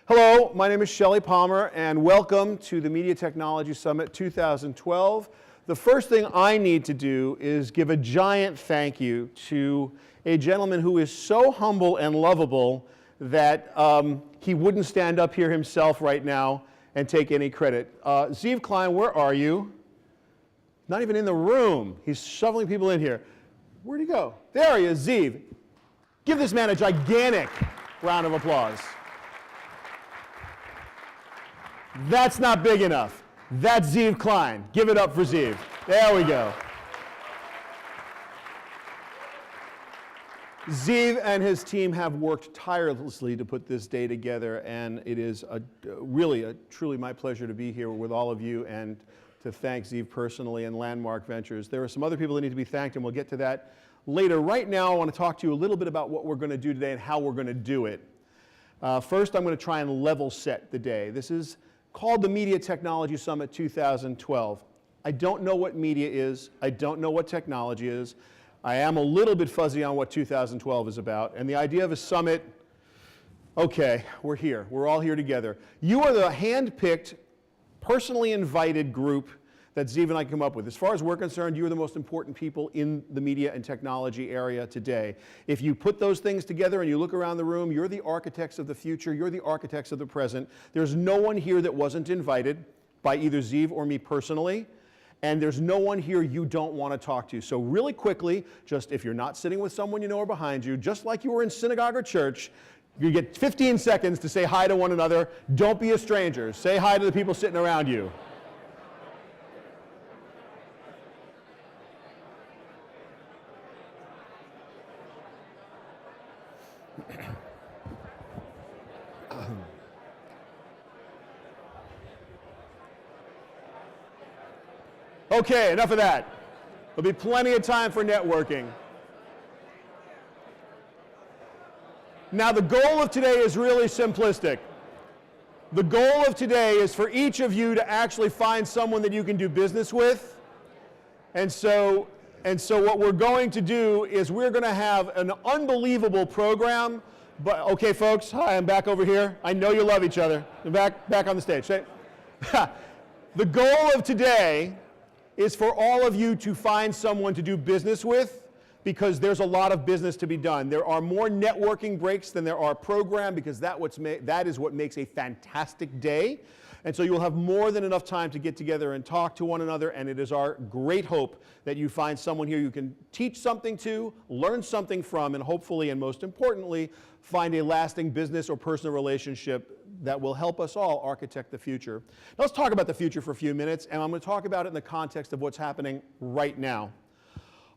Hello, my name is Shelly Palmer, and welcome to the Media Technology Summit 2012. The first thing I need to do is give a giant thank you to a gentleman who is so humble and lovable that he wouldn't stand up here himself right now and take any credit. Zeev Klein, where are you? Not even in the room. He's shoveling people in here. Where'd he go? There he is, Zeev. Give this man a gigantic round of applause. That's not big enough. That's Zeev Klein. Give it up for Zeev. There we go. Zeev and his team have worked tirelessly to put this day together, and it is truly my pleasure to be here with all of you and to thank Zeev personally and Landmark Ventures. There are some other people that need to be thanked, and we'll get to that later. Right now, I want to talk to you a little bit about what we're going to do today and how we're going to do it. First, I'm going to try and level set the day. This is called the Media Technology Summit 2012. I don't know what media is. I don't know what technology is. I am a little bit fuzzy on what 2012 is about. And the idea of a summit, okay, we're here. We're all here together. You are the hand-picked, personally invited group that Zeev and I come up with. As far as we're concerned, you are the most important people in the media and technology area today. If you put those things together and you look around the room, you're the architects of the future, you're the architects of the present. There's no one here that wasn't invited by either Zeev or me personally, and there's no one here you don't want to talk to. So really quickly, just if you're not sitting with someone you know or behind you, just like you were in synagogue or church, you get 15 seconds to say hi to one another. Don't be a stranger. Say hi to the people sitting around you. Okay, enough of that. There'll be plenty of time for networking. Now, the goal of today is really simplistic. The goal of today is for each of you to actually find someone that you can do business with. And so what we're going to do is we're going to have an unbelievable program. But okay, folks, hi, I'm back over here. I know you love each other. I'm back on the stage. The goal of today is for all of you to find someone to do business with, because there's a lot of business to be done. There are more networking breaks than there are program, because that is what makes a fantastic day. And so you'll have more than enough time to get together and talk to one another, and it is our great hope that you find someone here you can teach something to, learn something from, and hopefully, and most importantly, find a lasting business or personal relationship that will help us all architect the future. Now, let's talk about the future for a few minutes, and I'm going to talk about it in the context of what's happening right now.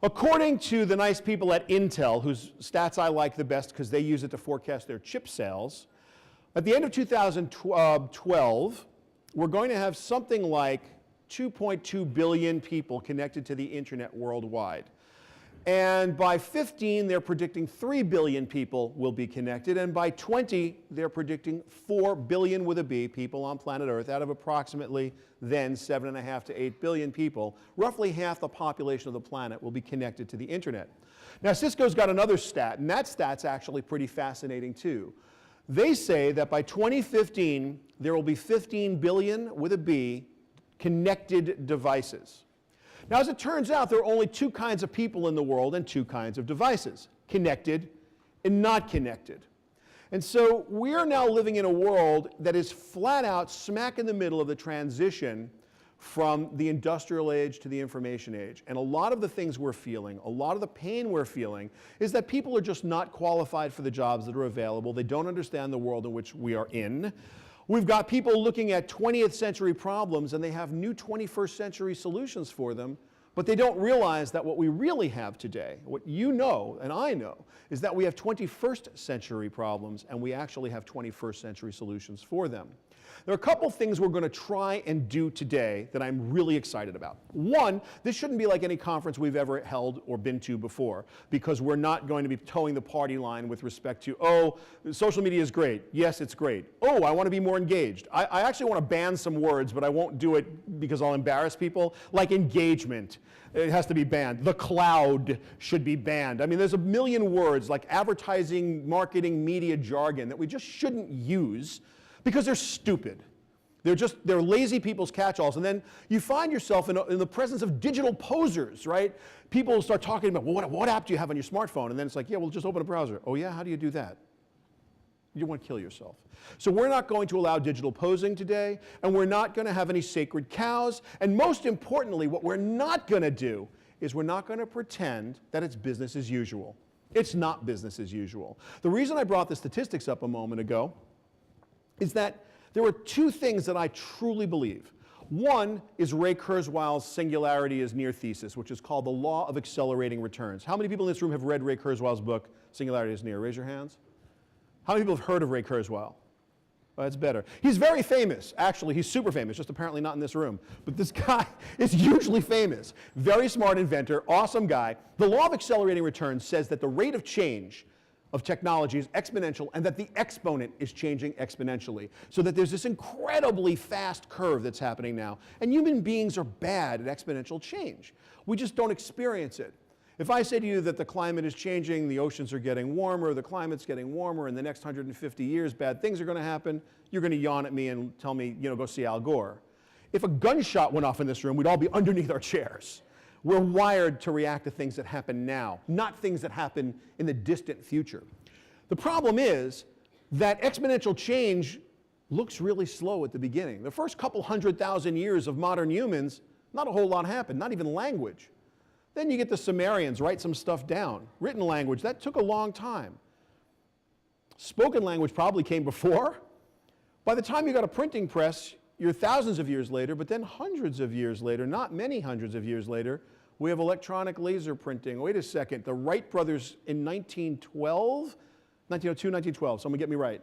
According to the nice people at Intel, whose stats I like the best because they use it to forecast their chip sales, at the end of 2012, we're going to have something like 2.2 billion people connected to the internet worldwide. And by 15, they're predicting 3 billion people will be connected. And by 20, they're predicting 4 billion with a B people on planet Earth out of approximately then 7.5 to 8 billion people. Roughly half the population of the planet will be connected to the internet. Now, Cisco's got another stat, and that stat's actually pretty fascinating too. They say that by 2015, there will be 15 billion with a B connected devices. Now, as it turns out, there are only two kinds of people in the world and two kinds of devices, connected and not connected. And so we're now living in a world that is flat out smack in the middle of the transition from the industrial age to the information age. And a lot of the things we're feeling, a lot of the pain we're feeling, is that people are just not qualified for the jobs that are available. They don't understand the world in which we are in. We've got people looking at 20th century problems and they have new 21st century solutions for them, but they don't realize that what we really have today, what you know and I know, is that we have 21st century problems and we actually have 21st century solutions for them. There are a couple things we're going to try and do today that I'm really excited about. One, this shouldn't be like any conference we've ever held or been to before, because we're not going to be towing the party line with respect to, oh, social media is great. Yes, it's great. Oh, I want to be more engaged. I actually want to ban some words, but I won't do it because I'll embarrass people, like engagement. It has to be banned. The cloud should be banned. I mean, there's a million words like advertising, marketing, media jargon that we just shouldn't use, because they're stupid. They're lazy people's catch-alls. And then you find yourself in the presence of digital posers, right? People start talking about, well, what app do you have on your smartphone? And then it's like, yeah, well, just open a browser. Oh yeah, how do you do that? You want to kill yourself. So we're not going to allow digital posing today, and we're not going to have any sacred cows. And most importantly, what we're not going to do is we're not going to pretend that it's business as usual. It's not business as usual. The reason I brought the statistics up a moment ago is that there are two things that I truly believe. One is Ray Kurzweil's singularity is near thesis, which is called the law of accelerating returns. How many people in this room have read Ray Kurzweil's book, Singularity is Near? Raise your hands. How many people have heard of Ray Kurzweil? Oh, that's better. He's very famous. Actually, he's super famous, just apparently not in this room. But this guy is hugely famous. Very smart inventor, awesome guy. The law of accelerating returns says that the rate of change of technology is exponential and that the exponent is changing exponentially. So that there's this incredibly fast curve that's happening now. And human beings are bad at exponential change. We just don't experience it. If I say to you that the climate is changing, the oceans are getting warmer, the climate's getting warmer, in the next 150 years bad things are going to happen, you're going to yawn at me and tell me, you know, go see Al Gore. If a gunshot went off in this room, we'd all be underneath our chairs. We're wired to react to things that happen now, not things that happen in the distant future. The problem is that exponential change looks really slow at the beginning. The first couple 100,000 years of modern humans, not a whole lot happened, not even language. Then you get the Sumerians, write some stuff down. Written language, that took a long time. Spoken language probably came before. By the time you got a printing press, you're thousands of years later, but then hundreds of years later, not many hundreds of years later, we have electronic laser printing. Wait a second, the Wright brothers in 1912? 1902, 1912, someone get me right.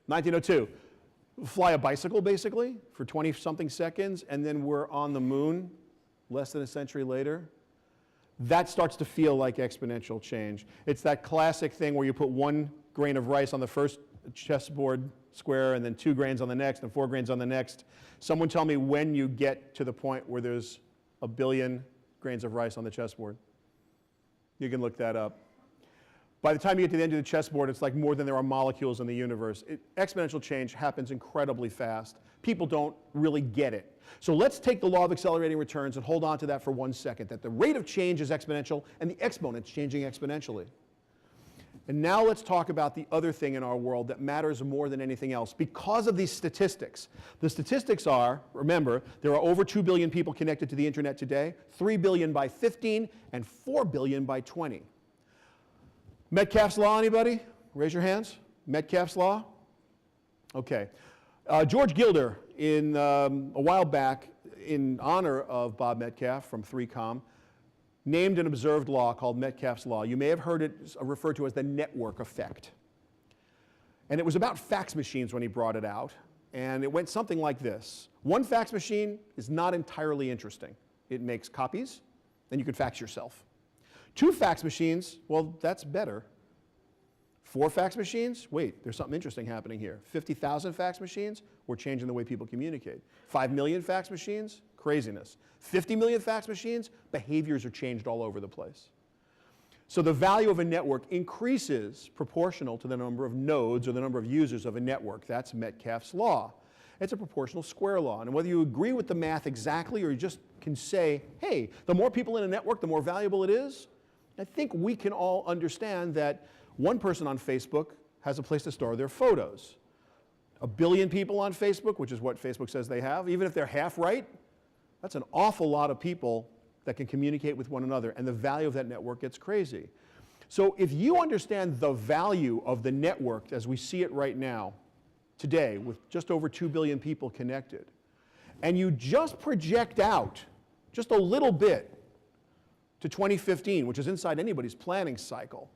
1902. Fly a bicycle, basically, for 20-something seconds, and then we're on the moon less than a century later. That starts to feel like exponential change. It's that classic thing where you put 1 grain of rice on the first chessboard square and then 2 grains on the next and 4 grains on the next. Someone tell me when you get to the point where there's 1 billion grains of rice on the chessboard. You can look that up. By the time you get to the end of the chessboard, it's like more than there are molecules in the universe. Exponential change happens incredibly fast. People don't really get it. So let's take the law of accelerating returns and hold on to that for 1 second, that the rate of change is exponential and the exponent's changing exponentially. And now let's talk about the other thing in our world that matters more than anything else because of these statistics. The statistics are, remember, there are over 2 billion people connected to the internet today, 3 billion by 15, and 4 billion by 20. Metcalfe's law, anybody? Raise your hands. Metcalfe's law? Okay. George Gilder, a while back, in honor of Bob Metcalfe from 3Com, named an observed law called Metcalfe's law. You may have heard it referred to as the network effect. And it was about fax machines when he brought it out. And it went something like this. 1 fax machine is not entirely interesting. It makes copies, and you can fax yourself. 2 fax machines, well, that's better. 4 fax machines, wait, there's something interesting happening here. 50,000 fax machines, we're changing the way people communicate. 5 million fax machines, craziness. 50 million fax machines, behaviors are changed all over the place. So the value of a network increases proportional to the number of nodes or the number of users of a network. That's Metcalfe's law. It's a proportional square law. And whether you agree with the math exactly or you just can say, hey, the more people in a network, the more valuable it is, I think we can all understand that 1 person on Facebook has a place to store their photos. 1 billion people on Facebook, which is what Facebook says they have, even if they're half right, that's an awful lot of people that can communicate with one another, and the value of that network gets crazy. So if you understand the value of the network as we see it right now, today, with just over 2 billion people connected, and you just project out just a little bit to 2015, which is inside anybody's planning cycle,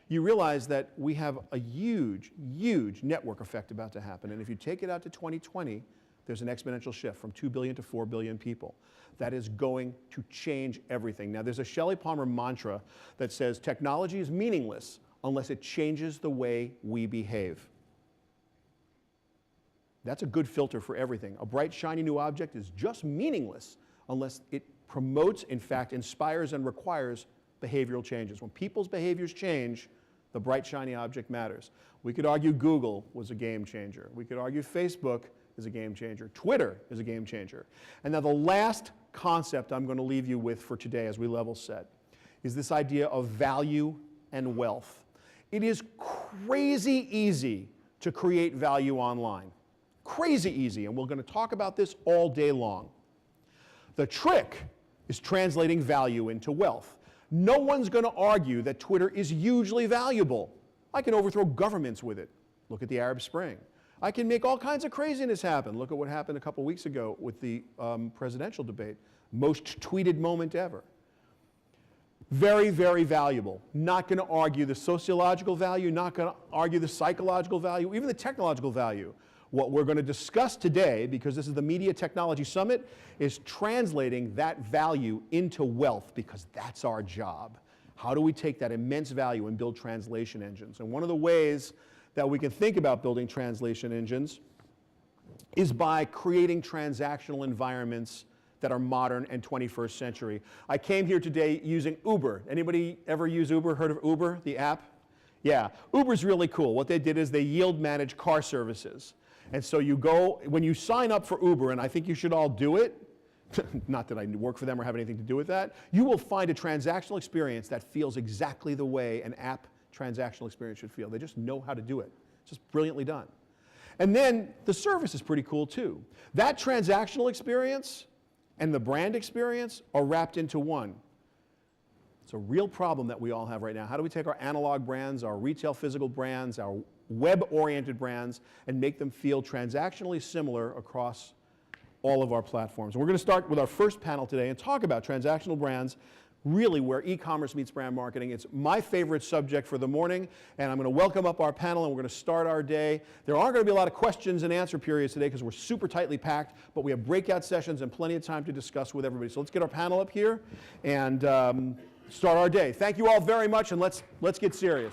you realize that we have a huge, huge network effect about to happen. And if you take it out to 2020, there's an exponential shift from 2 billion to 4 billion people. That is going to change everything. Now, there's a Shelly mantra that says technology is meaningless unless it changes the way we behave. That's a good filter for everything. A bright, shiny new object is just meaningless unless it promotes, in fact, inspires and requires behavioral changes. When people's behaviors change, The bright, shiny object matters. We could argue Google was a game changer. We could argue Facebook is a game changer. Twitter is a game changer. And now the last concept I'm going to leave you with for today as we level set is this idea of value and wealth. It is crazy easy to create value online. Crazy easy, and we're going to talk about this all day long. The trick is translating value into wealth. No one's going to argue that Twitter is hugely valuable. I can overthrow governments with it. Look at the Arab Spring. I can make all kinds of craziness happen. Look at what happened a couple weeks ago with the presidential debate. Most tweeted moment ever. Very, very valuable. Not going to argue the sociological value, not going to argue the psychological value, even the technological value. What we're going to discuss today, because this is the Media Technology Summit, is translating that value into wealth, because that's our job. How do we take that immense value and build translation engines? And one of the ways that we can think about building translation engines is by creating transactional environments that are modern and 21st century. I came here today using Uber. Anybody ever use Uber? Heard of Uber, the app? Yeah, Uber's really cool. What they did is they yield manage car services. And so you go, when you sign up for Uber, and I think you should all do it, not that I work for them or have anything to do with that, you will find a transactional experience that feels exactly the way an app transactional experience should feel. They just know how to do it. It's just brilliantly done. And then the service is pretty cool too. That transactional experience and the brand experience are wrapped into one. It's a real problem that we all have right now. How do we take our analog brands, our retail physical brands, our web-oriented brands, and make them feel transactionally similar across all of our platforms? And we're going to start with our first panel today and talk about transactional brands, really where e-commerce meets brand marketing. It's my favorite subject for the morning, and I'm going to welcome up our panel, and we're going to start our day. There aren't going to be a lot of questions and answer periods today because we're super tightly packed, but we have breakout sessions and plenty of time to discuss with everybody. So let's get our panel up here and start our day. Thank you all very much, and let's get serious.